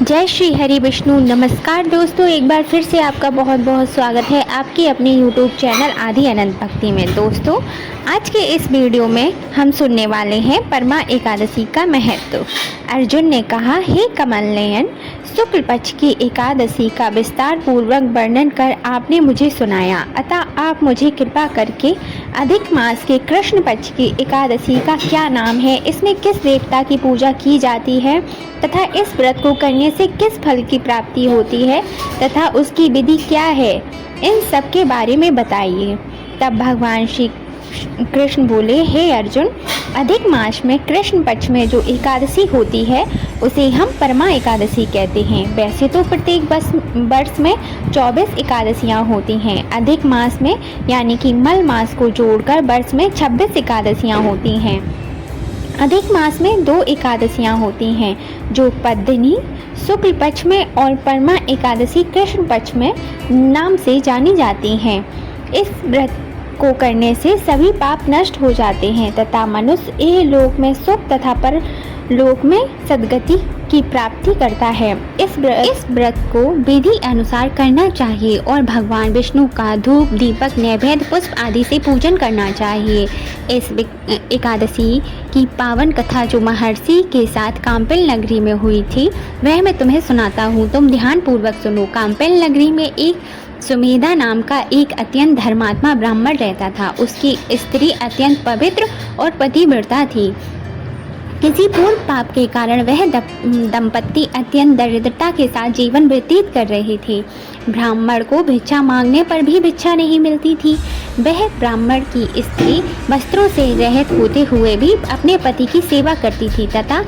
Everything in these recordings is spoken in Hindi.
जय श्री हरि विष्णु। नमस्कार दोस्तों, एक बार फिर से आपका बहुत बहुत स्वागत है आपके अपने YouTube चैनल आदि अनंत भक्ति में। दोस्तों, आज के इस वीडियो में हम सुनने वाले हैं परमा एकादशी का महत्व। अर्जुन ने कहा, हे कमल नयन, शुक्ल पक्ष की एकादशी का विस्तार पूर्वक वर्णन कर आपने मुझे सुनाया, अतः आप मुझे कृपा करके अधिक मास के कृष्ण पक्ष की एकादशी का क्या नाम है, इसमें किस देवता की पूजा की जाती है तथा इस व्रत को करने से किस फल की प्राप्ति होती है तथा उसकी विधि क्या है, इन सब के बारे में बताइए। तब भगवान श्री कृष्ण बोले, हे अर्जुन, अधिक मास में कृष्ण पक्ष में जो एकादशी होती है उसे हम परमा एकादशी कहते हैं। वैसे तो प्रत्येक वर्ष में 24 एकादशियाँ होती हैं। अधिक मास में यानी कि मल मास को जोड़कर वर्ष में 26 एकादशियाँ होती हैं। अधिक मास में 2 एकादशियाँ होती हैं जो पद्मिनी शुक्ल पक्ष में और परमा एकादशी कृष्ण पक्ष में नाम से जानी जाती हैं। इस व्रत को करने से सभी पाप नष्ट हो जाते हैं तथा मनुष्य इहलोक में सुख तथा परलोक में सद्गति की प्राप्ति करता है। इस व्रत को विधि अनुसार करना चाहिए और भगवान विष्णु का धूप, दीपक, नैवेद्य, पुष्प आदि से पूजन करना चाहिए। इस एकादशी की पावन कथा जो महर्षि के साथ काम्पिल नगरी में हुई थी वह मैं तुम्हें सुनाता हूँ, तुम ध्यान पूर्वक सुनो। काम्पिल नगरी में एक सुमेधा नाम का एक अत्यंत धर्मात्मा ब्राह्मण रहता था। उसकी स्त्री अत्यंत पवित्र और पतिव्रता थी। किसी पूर्व पाप के कारण वह दंपत्ति अत्यंत दरिद्रता के साथ जीवन व्यतीत कर रहे थे। ब्राह्मण को भिक्षा मांगने पर भी भिक्षा नहीं मिलती थी। वह ब्राह्मण की स्त्री वस्त्रों से रहित होते हुए भी अपने पति की सेवा करती थी तथा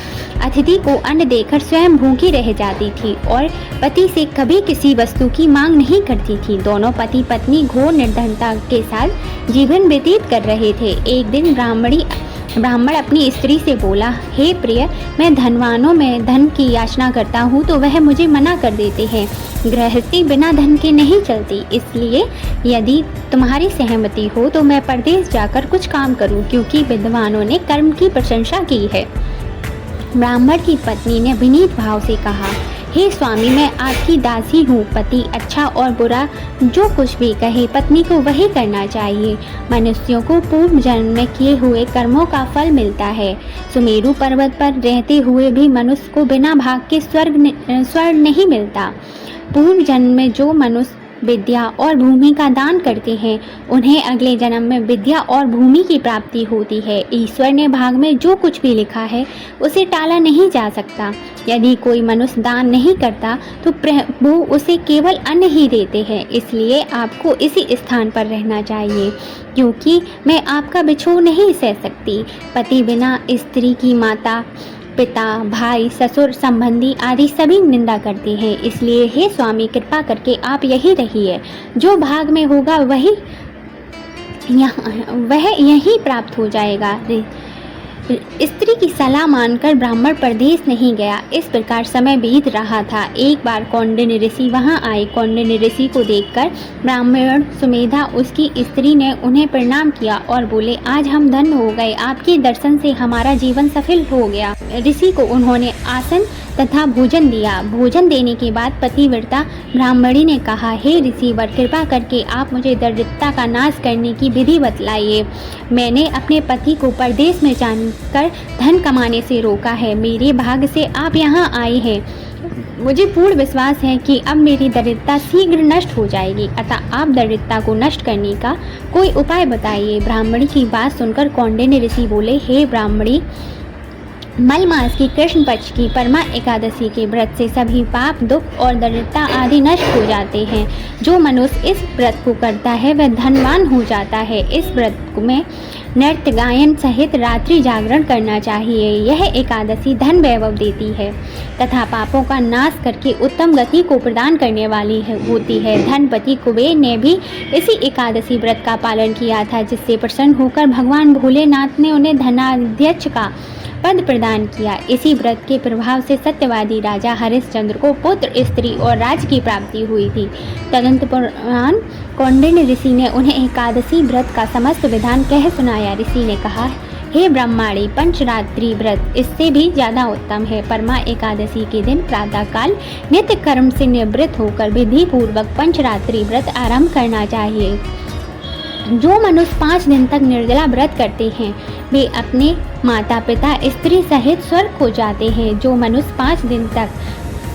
अतिथि को अन्न देकर स्वयं भूखी रह जाती थी और पति से कभी किसी वस्तु की मांग नहीं करती थी। दोनों पति पत्नी घोर निर्धनता के साथ जीवन व्यतीत कर रहे थे। एक दिन ब्राह्मण अपनी स्त्री से बोला, हे प्रिय, मैं धनवानों में धन की याचना करता हूँ तो वह मुझे मना कर देते हैं। गृहस्थी बिना धन के नहीं चलती, इसलिए यदि तुम्हारी सहमति हो तो मैं परदेश जाकर कुछ काम करूँ, क्योंकि विद्वानों ने कर्म की प्रशंसा की है। ब्राह्मण की पत्नी ने विनीत भाव से कहा, हे स्वामी, मैं आपकी दासी हूँ। पति अच्छा और बुरा जो कुछ भी कहे पत्नी को वही करना चाहिए। मनुष्यों को पूर्व जन्म में किए हुए कर्मों का फल मिलता है। सुमेरु पर्वत पर रहते हुए भी मनुष्य को बिना भाग के स्वर्ग नहीं मिलता। पूर्व जन्म में जो मनुष्य विद्या और भूमि का दान करते हैं उन्हें अगले जन्म में विद्या और भूमि की प्राप्ति होती है। ईश्वर ने भाग में जो कुछ भी लिखा है उसे टाला नहीं जा सकता। यदि कोई मनुष्य दान नहीं करता तो प्रभु उसे केवल अन्न ही देते हैं। इसलिए आपको इसी स्थान पर रहना चाहिए, क्योंकि मैं आपका बिछोह नहीं सह सकती। पति बिना स्त्री की माता, पिता, भाई, ससुर, संबंधी आदि सभी निंदा करते हैं। इसलिए हे स्वामी, कृपा करके आप यही रहिए। जो भाग में होगा वह यही प्राप्त हो जाएगा। स्त्री की सलाह मानकर ब्राह्मण परदेश नहीं गया। इस प्रकार समय बीत रहा था। एक बार कौंडिन्य ऋषि वहां आए। कौंडिन्य ऋषि को देखकर ब्राह्मण सुमेधा उसकी स्त्री ने उन्हें प्रणाम किया और बोले, आज हम धन्य हो गए, आपके दर्शन से हमारा जीवन सफल हो गया। ऋषि को उन्होंने आसन तथा भोजन दिया। भोजन देने के बाद पतिव्रता ब्राह्मणी ने कहा, हे ऋषिवर, कृपा करके आप मुझे दरिद्रता का नाश करने की विधि बतलाइए। मैंने अपने पति को परदेश में जानकर धन कमाने से रोका है। मेरे भाग्य से आप यहाँ आए हैं। मुझे पूर्ण विश्वास है कि अब मेरी दरिद्रता शीघ्र नष्ट हो जाएगी, अतः आप दरिद्रता को नष्ट करने का कोई उपाय बताइए। ब्राह्मणी की बात सुनकर कौंडिन्य ऋषि बोले, हे ब्राह्मणी, मल मास की कृष्ण पक्ष की परमा एकादशी के व्रत से सभी पाप, दुख और दरिद्रता आदि नष्ट हो जाते हैं। जो मनुष्य इस व्रत को करता है वह धनवान हो जाता है। इस व्रत में नृत्य गायन सहित रात्रि जागरण करना चाहिए। यह एकादशी धन वैभव देती है तथा पापों का नाश करके उत्तम गति को प्रदान करने वाली होती है। धनपति कुबेर ने भी इसी एकादशी व्रत का पालन किया था, जिससे प्रसन्न होकर भगवान भोलेनाथ ने उन्हें धनाध्यक्ष का पद प्रदान किया। इसी व्रत के प्रभाव से सत्यवादी राजा हरिश्चंद्र को पुत्र, स्त्री और राज की प्राप्ति हुई थी। तदंतपुराण कौंडिन्य ऋषि ने उन्हें एकादशी व्रत का समस्त विधान कह सुनाया। ऋषि ने कहा, हे ब्रह्माणी, पंचरात्रि व्रत इससे भी ज़्यादा उत्तम है। परमा एकादशी के दिन प्रातःकाल नित्य कर्म से निवृत्त होकर विधि पूर्वक पंचरात्रि व्रत आरंभ करना चाहिए। जो मनुष्य 5 दिन तक निर्जला व्रत करते हैं वे अपने माता पिता स्त्री सहित स्वर्ग को जाते हैं। जो मनुष्य 5 दिन तक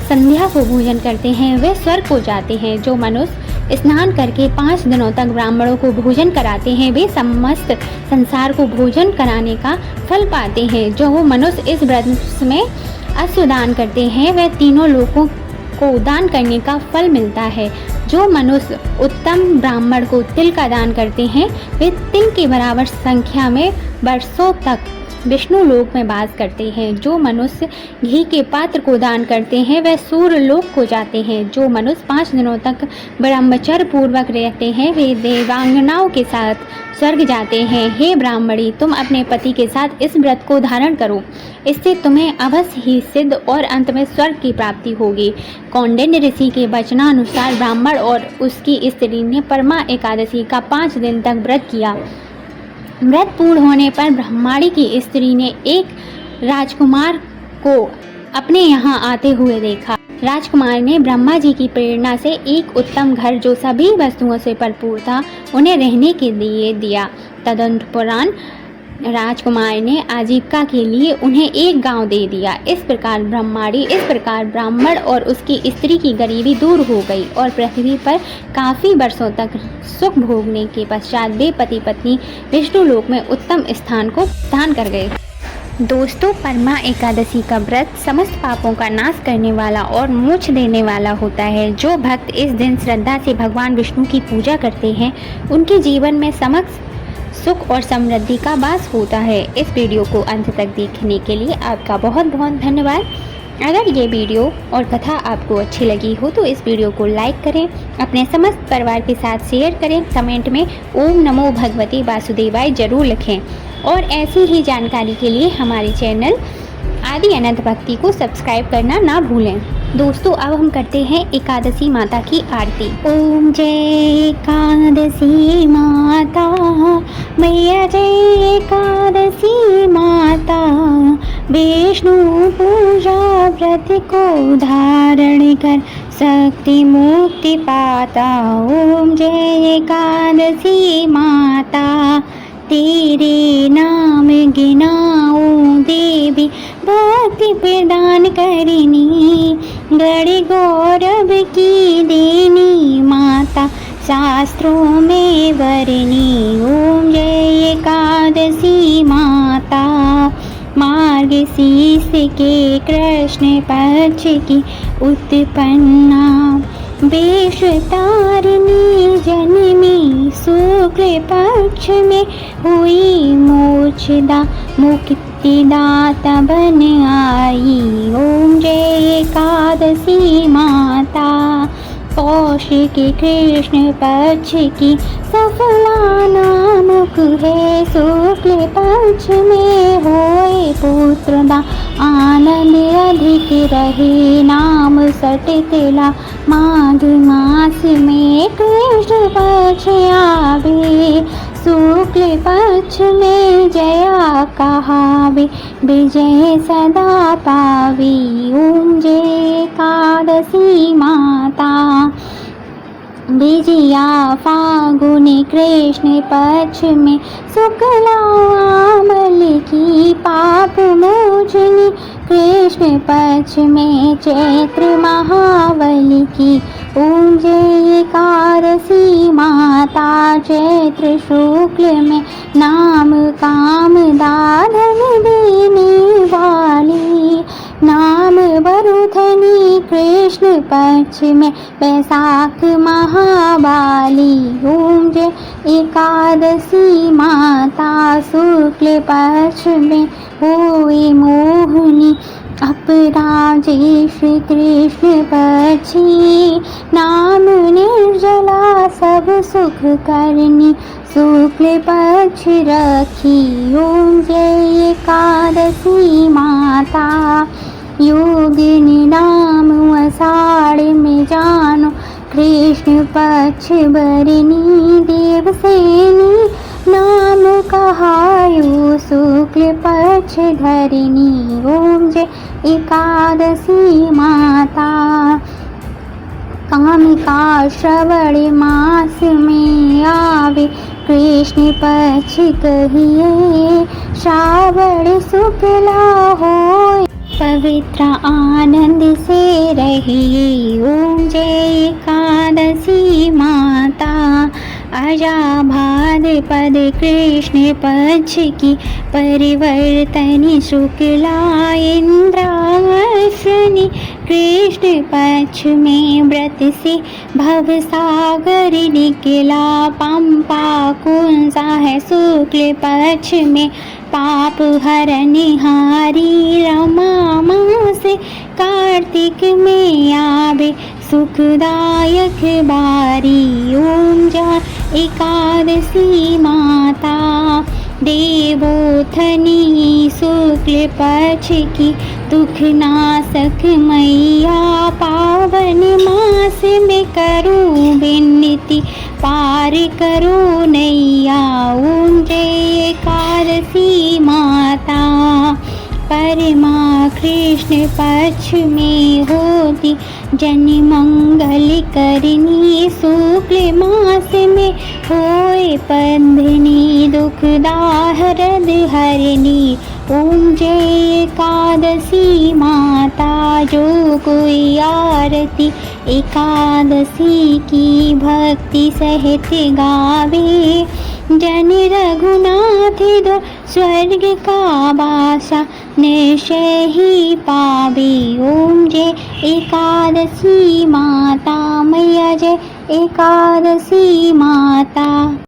संध्या को भोजन करते हैं वे स्वर्ग को जाते हैं। जो मनुष्य स्नान करके 5 दिनों तक ब्राह्मणों को भोजन कराते हैं वे समस्त संसार को भोजन कराने का फल पाते हैं। जो मनुष्य इस व्रत में अश्व दान करते हैं वे तीनों लोकों को दान करने का फल मिलता है। जो मनुष्य उत्तम ब्राह्मण को तिल का दान करते हैं वे तिल के बराबर संख्या में वर्षों तक विष्णु लोक में वास करते हैं। जो मनुष्य घी के पात्र को दान करते हैं वे सूर्य लोक को जाते हैं। जो मनुष्य 5 दिनों तक ब्रह्मचर्य पूर्वक रहते हैं वे देवांगनाओं के साथ स्वर्ग जाते हैं। हे ब्राह्मणी, तुम अपने पति के साथ इस व्रत को धारण करो, इससे तुम्हें अवश्य ही सिद्ध और अंत में स्वर्ग की प्राप्ति होगी। कौंडिन्य ऋषि के वचनानुसार ब्राह्मण और उसकी स्त्री ने परमा एकादशी का 5 दिन तक व्रत किया। व्रत पूर्ण होने पर ब्रह्माणी की स्त्री ने एक राजकुमार को अपने यहाँ आते हुए देखा। राजकुमार ने ब्रह्मा जी की प्रेरणा से एक उत्तम घर जो सभी वस्तुओं से भरपूर था उन्हें रहने के लिए दिया। तदुपरांत राजकुमार ने आजीविका के लिए उन्हें एक गांव दे दिया। इस प्रकार ब्राह्मण और उसकी स्त्री की गरीबी दूर हो गई और पृथ्वी पर काफ़ी वर्षों तक सुख भोगने के पश्चात वे पति पत्नी विष्णु लोक में उत्तम स्थान को दान कर गए। दोस्तों, परमा एकादशी का व्रत समस्त पापों का नाश करने वाला और मोक्ष देने वाला होता है। जो भक्त इस दिन श्रद्धा से भगवान विष्णु की पूजा करते हैं उनके जीवन में समस्त सुख और समृद्धि का वास होता है। इस वीडियो को अंत तक देखने के लिए आपका बहुत बहुत धन्यवाद। अगर ये वीडियो और कथा आपको अच्छी लगी हो तो इस वीडियो को लाइक करें, अपने समस्त परिवार के साथ शेयर करें, कमेंट में ओम नमो भगवते वासुदेवाय जरूर लिखें और ऐसी ही जानकारी के लिए हमारे चैनल आदि अनंत भक्ति को सब्सक्राइब करना ना भूलें। दोस्तों, अब हम करते हैं एकादशी माता की आरती। ओम जय एकादशी माता, मैया जय एकादशी माता, विष्णु पूजा व्रत को धारण कर शक्ति मुक्ति पाता। ओम जय एकादशी माता, तेरे नाम गिनाऊं देवी, भक्ति प्रदान करनी, गण गौरव की देनी माता, शास्त्रों में वरनी। ओम जय एकादशी माता, मार्गशीर्ष के कृष्ण पक्ष की उत्पन्ना, वेश तारिणी जन्मी, शुक्ल पक्ष में हुई मोक्षदा, मुक्तिदाता बन आई। ओम जय एकादशी माता, पौष के कृष्ण पक्ष की सफला नामक है, शुक्ल पक्ष में होए पुत्रदा, आनंद अधिक रहे नाम सटतिला, माघ मास में कृष्ण पक्ष आवे, शुक्ल पक्ष में जया कहावे, विजय सदा पावी। ओम जय एकादशी माता, विजया फागुनी कृष्ण पक्ष में, शुक्ला अमल की पाप मोचनी, कृष्ण पक्ष में चैत्र महावली की। ओम जय एकादशी माता, चैत्र शुक्ल में नाम काम दान देने वाली, नाम वरुधनी कृष्ण पक्ष में, वैशाख महाबाली। ओम जय एकादशी माता, शुक्ल पक्ष में हुई मोहिनी, अपराजे श्री कृष्ण पक्षी, नाम निर्जला सब सुख करनी, शुक्ल पक्ष रखी। ओम जय एकादशी माता, योगिनी नाम आषाढ़ में जानो, कृष्ण पक्ष बरनी देवसेनी, नाम कहायो शुक्ल पक्ष धरिणी, ओम जय एकादशी माता। कामिका श्रवण मास में आवे, कृष्ण पक्ष कहिए श्रावण शुक्ला होय, पवित्र आनंद से रहिए, ओम जय एकादशी माता। आजा भाद्रपद कृष्ण पक्ष की परिवर्तनी शुक्ला इंद्रायणी, कृष्ण पक्ष में व्रत से भवसागर निकला, पंपा कुंसा है शुक्ल पक्ष में पाप हरनिहारी, रमा मास कार्तिक में आवे सुखदायक बारी, ओम जय एकादशी माता। देवोत्थनी शुक्ल पक्ष की दुख नाशक मैया, पावन मास में करूं विनती पार करो नैया, ओम जय एकादशी माता। परमा कृष्ण पक्ष में होती जन मंगल करनी, शुक्ल मास में होए बंधनी दुख दाहरद हरनी, ओम जय एकादशी माता। जो कोई आरती एकादशी की भक्ति सहित गावे, जन रघुनाथ दो स्वर्ग का बासा निश्चय ही पावे, ओम जय एकादशी माता। मैया जय एकादशी माता।